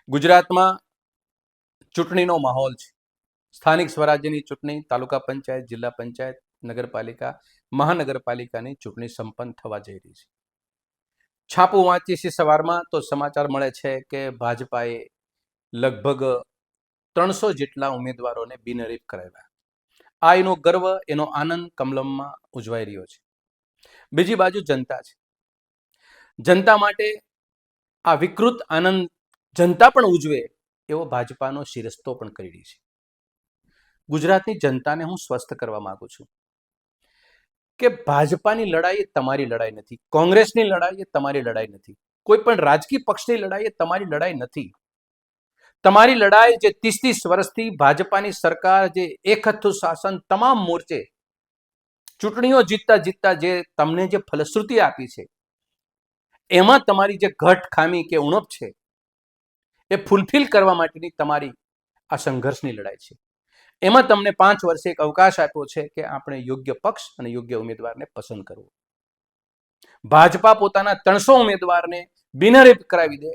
ગુજરાતમાં ચૂંટણીનો માહોલ છે. સ્થાનિક સ્વરાજ્યની ચૂંટણી, તાલુકા પંચાયત, જિલ્લા પંચાયત, નગરપાલિકા, મહાનગરપાલિકાની ચૂંટણી સંપન્ન થવા જઈ રહી છે. છાપું વાંચીએ છીએ સવારમાં તો સમાચાર મળે છે કે ભાજપાએ લગભગ 300 જેટલા ઉમેદવારોને બિનહરીફ કરાવ્યા. આ એનો ગર્વ, એનો આનંદ કમલમમાં ઉજવાઈ રહ્યો છે. બીજી બાજુ જનતા છે. જનતા માટે આ વિકૃત આનંદ જનતા પણ ઉજવે એવો ભાજપાનો શિરસ્તો પણ કરી રહી છે. ગુજરાતની જનતાને હું સ્વસ્થ કરવા માંગુ છું કે ભાજપાની લડાઈ એ તમારી લડાઈ નથી, કોંગ્રેસની લડાઈ એ તમારી લડાઈ નથી, કોઈ પણ રાજકીય પક્ષની લડાઈ એ તમારી લડાઈ નથી. તમારી લડાઈ જે 30 વર્ષથી ભાજપાની સરકાર જે એકહથ્થું શાસન તમામ મોરચે ચૂંટણીઓ જીતતા જીતતા જે તમને જે ફલશ્રુતિ આપી છે એમાં તમારી જે ઘટ ખામી કે ઉણપ છે એ ફૂલફિલ કરવા માટેની તમારી આ સંઘર્ષની લડાઈ છે. એમાં તમને 5 વર્ષે એક અવકાશ આપ્યો છે કે આપણે યોગ્ય પક્ષ અને યોગ્ય ઉમેદવારને પસંદ કરવો. ભાજપા પોતાના 300 ઉમેદવારને બિનહરીફ કરાવી દે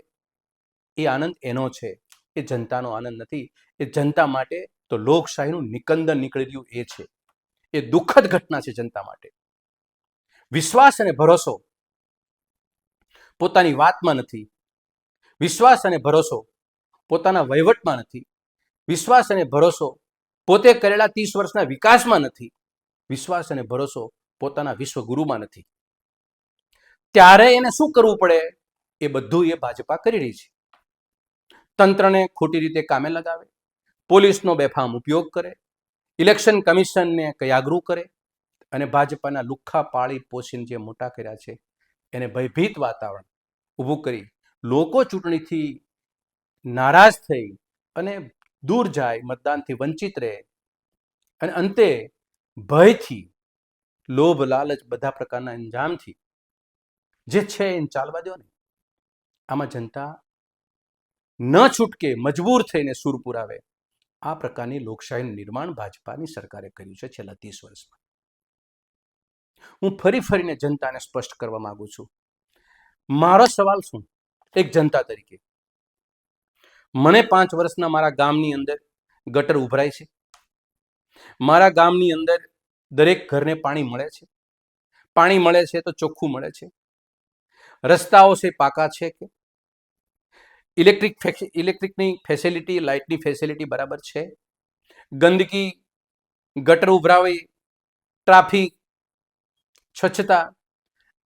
એ આનંદ એનો છે, એ જનતાનો આનંદ નથી. એ જનતા માટે તો લોકશાહીનું નિકંદન નીકળી રહ્યું એ છે. એ દુઃખદ ઘટના છે જનતા માટે. વિશ્વાસ અને ભરોસો પોતાની વાતમાં નથી, વિશ્વાસ અને ભરોસો પોતાના વહીવટમાં નથી, વિશ્વાસ અને ભરોસો પોતે કરેલા 30 વર્ષના વિકાસમાં નથી, વિશ્વાસ અને ભરોસો પોતાના વિશ્વગુરુમાં નથી. ત્યારે એને શું કરવું પડે એ બધું એ ભાજપા કરી રહી છે. તંત્રને ખોટી રીતે કામે લગાવે, પોલીસનો બેફામ ઉપયોગ કરે, ઇલેક્શન કમિશનને કયાગરૂ કરે અને ભાજપાના લુખ્ખા પાળી પોષીને જે મોટા કર્યા છે એને ભયભીત વાતાવરણ ઊભું કરી લોકો ચૂંટણીથી નારાજ થઈ અને દૂર જાય, મતદાનથી વંચિત રહે અને અંતે ભયથી, લોભ લાલચ બધા પ્રકારના અંજામથી જે છે એને ચાલવા દો ને. આમાં જનતા ન છૂટકે મજબૂર થઈને સૂર પુરાવે આ પ્રકારની લોકશાહીનું નિર્માણ ભાજપાની સરકારે કર્યું છે છેલ્લા 30 વર્ષમાં. હું ફરીને જનતાને સ્પષ્ટ કરવા માંગુ છું. મારો સવાલ શું, એક જનતા તરીકે મને 5 વર્ષના મારા ગામની અંદર ગટર ઉભરાય છે, મારા ગામની અંદર દરેક ઘરને પાણી મળે છે, પાણી મળે છે તો ચોખ્ખું મળે છે, રસ્તાઓ છે પાકા છે કે, ઇલેક્ટ્રિકની ફેસિલિટી, લાઇટની ફેસિલિટી બરાબર છે, ગંદકી, ગટર ઉભરાવી, ટ્રાફિક, સ્વચ્છતા,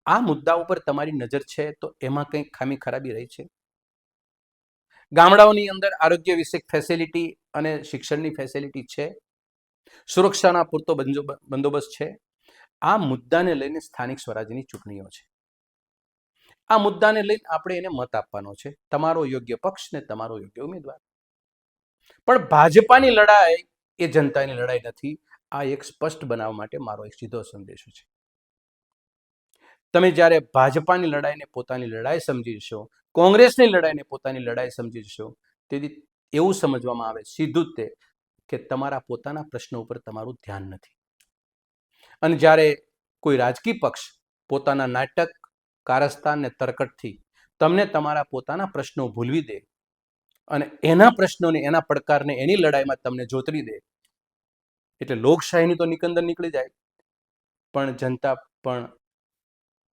આ મુદ્દા ઉપર તમારી નજર છે તો એમાં કંઈક ખામી ખરાબી રહી છે? ગામડાઓની અંદર આરોગ્ય વિષયક ફેસિલિટી અને શિક્ષણની ફેસિલિટી છે, સુરક્ષાના પૂરતો બંદોબસ્ત છે. આ મુદ્દાને લઈને સ્થાનિક સ્વરાજ્યની ચૂંટણીઓ છે. આ મુદ્દાને લઈને આપણે એને મત આપવાનો છે, તમારો યોગ્ય પક્ષ ને તમારો યોગ્ય ઉમેદવાર. પણ ભાજપાની લડાઈ એ જનતાની લડાઈ નથી. આ એક સ્પષ્ટ બનાવવા માટે મારો એક સીધો સંદેશો છે. તમે જ્યારે ભાજપાની લડાઈને પોતાની લડાઈ સમજી જશો, કોંગ્રેસની લડાઈને પોતાની લડાઈ સમજી જશો, તેથી એવું સમજવામાં આવે સીધું જ તે કે તમારા પોતાના પ્રશ્નો ઉપર તમારું ધ્યાન નથી. અને જ્યારે કોઈ રાજકીય પક્ષ પોતાના નાટક, કારસ્તાન ને તરકટથી તમને તમારા પોતાના પ્રશ્નો ભૂલવી દે અને એના પ્રશ્નોને, એના પડકારને, એની લડાઈમાં તમને જોતરી દે એટલે લોકશાહીની તો નિકંદન નીકળી જાય, પણ જનતા પણ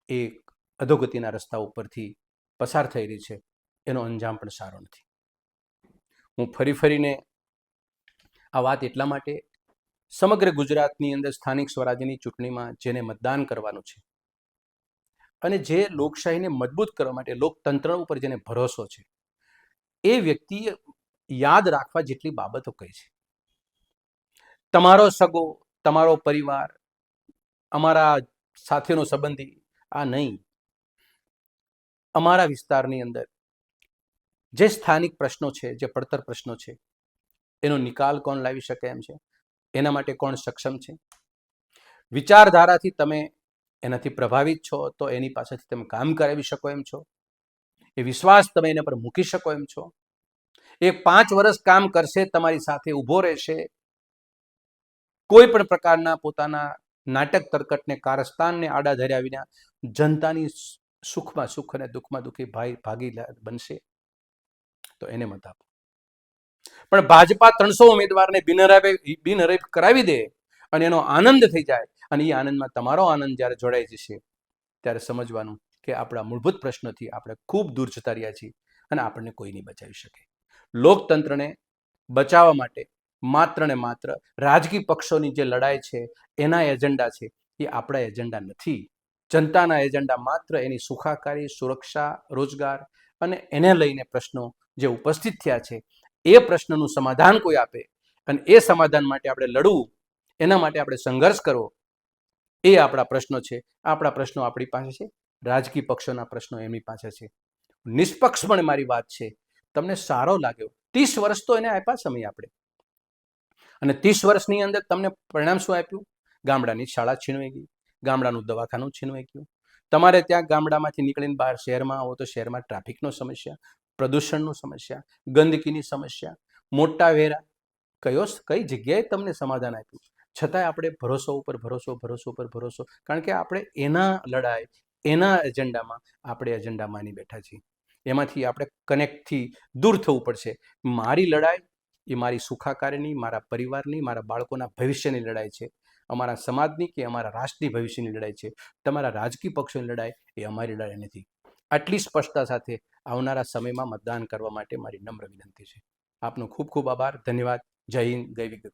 એક અધોગતિના રસ્તા ઉપરથી પસાર થઈ રહી છે. એનો અંજામ પણ સારો નથી. હું ફરીને આ વાત એટલા માટે સમગ્ર ગુજરાતની અંદર સ્થાનિક સ્વરાજ્યની ચૂંટણીમાં જેને મતદાન કરવાનું છે અને જે લોકશાહીને મજબૂત કરવા માટે, લોકતંત્ર ઉપર જેને ભરોસો છે, એ વ્યક્તિએ યાદ રાખવા જેટલી બાબતો કઈ છે. તમારો સગો, તમારો પરિવાર, અમારા સાથેનો સંબંધી આ નહીં. અમારા વિસ્તારની અંદર જે સ્થાનિક પ્રશ્નો છે, જે પડતર પ્રશ્નો છે, એનો નિકાલ કોણ લાવી શકે એમ છે, એના માટે કોણ સક્ષમ છે. વિચારધારાથી તમે એનાથી પ્રભાવિત છો તો એની પાસેથી તમે કામ કરાવી શકો એમ છો, એ વિશ્વાસ તમે એના પર મૂકી શકો એમ છો. એ 5 વર્ષ કામ કરશે, તમારી સાથે ઊભો રહેશે, કોઈ પણ પ્રકારના પોતાના નાટક, તરકટને, કારસ્તાનને આડા ધર્યા વિના જનતાની સુખમાં સુખ અને દુઃખમાં દુઃખી ભાગીદાર બનશે. તો એને મત આપો. પણ ભાજપા 300 ઉમેદવારને બિનહરીફ કરાવી દે અને એનો આનંદ થઈ જાય અને એ આનંદમાં તમારો આનંદ જ્યારે જોડાઈ જશે ત્યારે સમજવાનું કે આપણા મૂળભૂત પ્રશ્નથી આપણે ખૂબ દૂર જતા રહ્યા છીએ અને આપણને કોઈ નહીં બચાવી શકે. લોકતંત્રને બચાવવા માટે માત્ર ને માત્ર રાજકીય પક્ષોની જે લડાઈ છે એના એજન્ડા છે એ આપણા એજન્ડા નથી. જનતાના એજન્ડા માત્ર એની સુખાકારી, સુરક્ષા, રોજગાર અને એને લઈને પ્રશ્નો જે ઉપસ્થિત થયા છે એ પ્રશ્નનું સમાધાન કોઈ આપે અને એ સમાધાન માટે આપણે લડવું, એના માટે આપણે સંઘર્ષ કરવો, એ આપણા પ્રશ્નો છે. આપણા પ્રશ્નો આપણી પાસે છે, રાજકીય પક્ષોના પ્રશ્નો એમની પાસે છે. નિષ્પક્ષપણે મારી વાત છે, તમને સારો લાગ્યો 30 વર્ષ તો એને આપ્યા સમય આપણે, અને 30 વર્ષની અંદર તમને પરિણામ શું આપ્યું? ગામડાની શાળા છીનવાઈ ગઈ, ગામડાનું દવાખાનું છીનવાઈ ગયું. તમારે ત્યાં ગામડામાંથી નીકળીને બહાર શહેરમાં આવો તો શહેરમાં ટ્રાફિકનો સમસ્યા, પ્રદૂષણનો સમસ્યા, ગંદકીની સમસ્યા, મોટા વેરા, કઈ જગ્યાએ તમને સમાધાન આપ્યું? છતાંય આપણે ભરોસો, કારણ કે આપણે એના લડાઈ, એના એજન્ડામાં આપણે એજન્ડા માની બેઠા છીએ. એમાંથી આપણે કનેક્ટથી દૂર થવું પડશે. મારી લડાઈ એ મારી સુખાકારીની, મારા પરિવારની, મારા બાળકોના ભવિષ્યની લડાઈ છે. અમારા સમાજની કે અમારા રાષ્ટ્રની ભવિષ્યની લડાઈ છે. તમારા રાજકીય પક્ષોની લડાઈ એ અમારી લડાઈ નથી. આટલી સ્પષ્ટતા સાથે આવનારા સમયમાં મતદાન કરવા માટે મારી નમ્ર વિનંતી છે. આપનો ખૂબ ખૂબ આભાર, ધન્યવાદ. જય હિન્દ, જય વિજય.